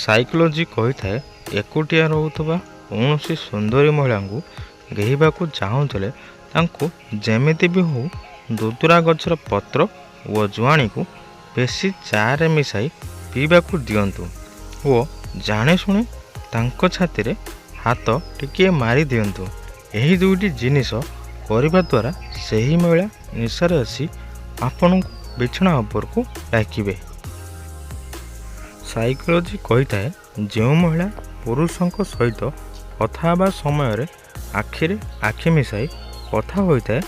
Psychology କହିଥାଏ ଏକୁଟିଆ ରହୁଥିବା କୌଣସି ସୁନ୍ଦରୀ ମହିଳାଙ୍କୁ ଘେହିବାକୁ ଚାହୁଁଥିଲେ ତାଙ୍କୁ ଯେମିତି ବି ହେଉ ଦୁଦୁରା ଗଛର ପତ୍ର ଓ ଜୁଆଣିକୁ ବେଶୀ ଚାରେ ମିଶାଇ ପିଇବାକୁ ଦିଅନ୍ତୁ ଓ ଜାଣିଶୁଣି ତାଙ୍କ ଛାତିରେ ହାତ ଟିକିଏ ମାରି ଦିଅନ୍ତୁ। ଏହି ଦୁଇଟି ଜିନିଷ କରିବା ଦ୍ୱାରା ସେହି ମହିଳା ନିଶାରେ ଆସି ଆପଣଙ୍କୁ ବିଛଣା ଉପରକୁ ଡାକିବେ। ସାଇକୋଲୋଜି କହିଥାଏ ଯେଉଁ ମହିଳା ପୁରୁଷଙ୍କ ସହିତ କଥା ହେବା ସମୟରେ ଆଖିରେ ଆଖି ମିଶାଇ କଥା ହୋଇଥାଏ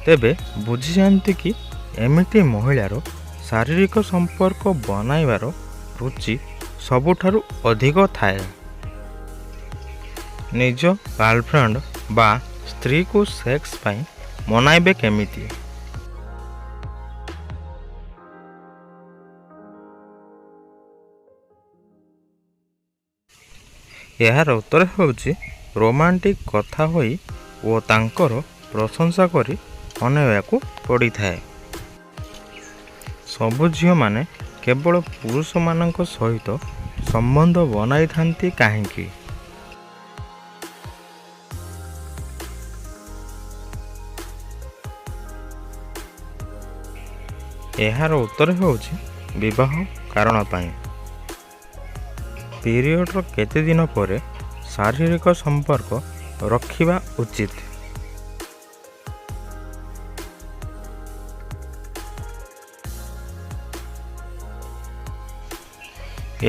ତେବେ ବୁଝିଯାଆନ୍ତି କି ଏମିତି ମହିଳାର ଶାରୀରିକ ସମ୍ପର୍କ ବନାଇବାର ରୁଚି ସବୁଠାରୁ ଅଧିକ ଥାଏ। ନିଜ ଗାର୍ଲଫ୍ରେଣ୍ଡ ବା ସ୍ତ୍ରୀକୁ ସେକ୍ସ ପାଇଁ ମନାଇବେ କେମିତି? ଏହାର ଉତ୍ତର ହେଉଛି ରୋମାଣ୍ଟିକ୍ କଥା ହୋଇ ଓ ତାଙ୍କର ପ୍ରଶଂସା କରି ଅନେଇବାକୁ ପଡ଼ିଥାଏ। ସବୁ ଝିଅମାନେ କେବଳ ପୁରୁଷମାନଙ୍କ ସହିତ ସମ୍ବନ୍ଧ ବନାଇଥାନ୍ତି କାହିଁକି? ଏହାର ଉତ୍ତର ହେଉଛି ବିବାହ କାରଣ ପାଇଁ। ପିରିୟଡ଼ର କେତେ ଦିନ ପରେ ଶାରୀରିକ ସମ୍ପର୍କ ରଖିବା ଉଚିତ?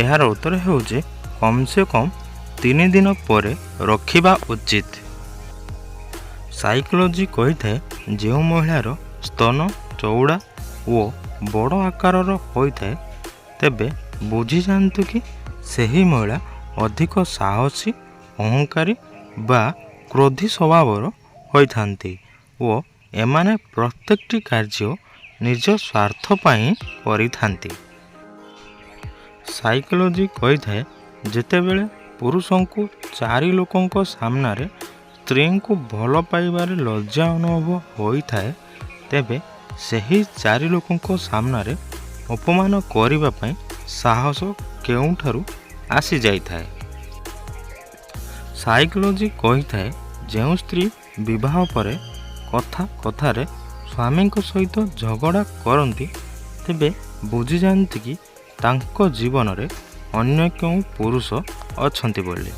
ଏହାର ଉତ୍ତର ହେଉଛି କମ୍ ସେ କମ୍ 3 ଦିନ ପରେ ରଖିବା ଉଚିତ। ସାଇକୋଲୋଜି କହିଥାଏ ଯେଉଁ ମହିଳାର ସ୍ତନ ଚଉଡ଼ା ଓ ବଡ଼ ଆକାରର ହୋଇଥାଏ ତେବେ ବୁଝିଯାଆନ୍ତୁ କି ସେହି ମହିଳା ଅଧିକ ସାହସୀ, ଅହଙ୍କାରୀ ବା କ୍ରୋଧୀ ସ୍ୱଭାବର ହୋଇଥାନ୍ତି ଓ ଏମାନେ ପ୍ରତ୍ୟେକଟି କାର୍ଯ୍ୟ ନିଜ ସ୍ୱାର୍ଥ ପାଇଁ କରିଥାନ୍ତି। ସାଇକୋଲୋଜି କହିଥାଏ ଯେତେବେଳେ ପୁରୁଷଙ୍କୁ 4 ଲୋକଙ୍କ ସାମ୍ନାରେ ସ୍ତ୍ରୀଙ୍କୁ ଭଲ ପାଇବାରେ ଲଜ୍ଜା ଅନୁଭବ ହୋଇଥାଏ ତେବେ ସେହି 4 ଲୋକଙ୍କ ସାମ୍ନାରେ ଅପମାନ କରିବା ପାଇଁ ସାହସ କେଉଁଠାରୁ ଆସିଯାଇଥାଏ? ସାଇକୋଲୋଜି କହିଥାଏ ଯେଉଁ ସ୍ତ୍ରୀ ବିବାହ ପରେ କଥାରେ ସ୍ୱାମୀଙ୍କ ସହିତ ଝଗଡ଼ା କରନ୍ତି ତେବେ ବୁଝିଯାଆନ୍ତି କି ତାଙ୍କ ଜୀବନରେ ଅନ୍ୟ କେଉଁ ପୁରୁଷ ଅଛନ୍ତି ବୋଲି।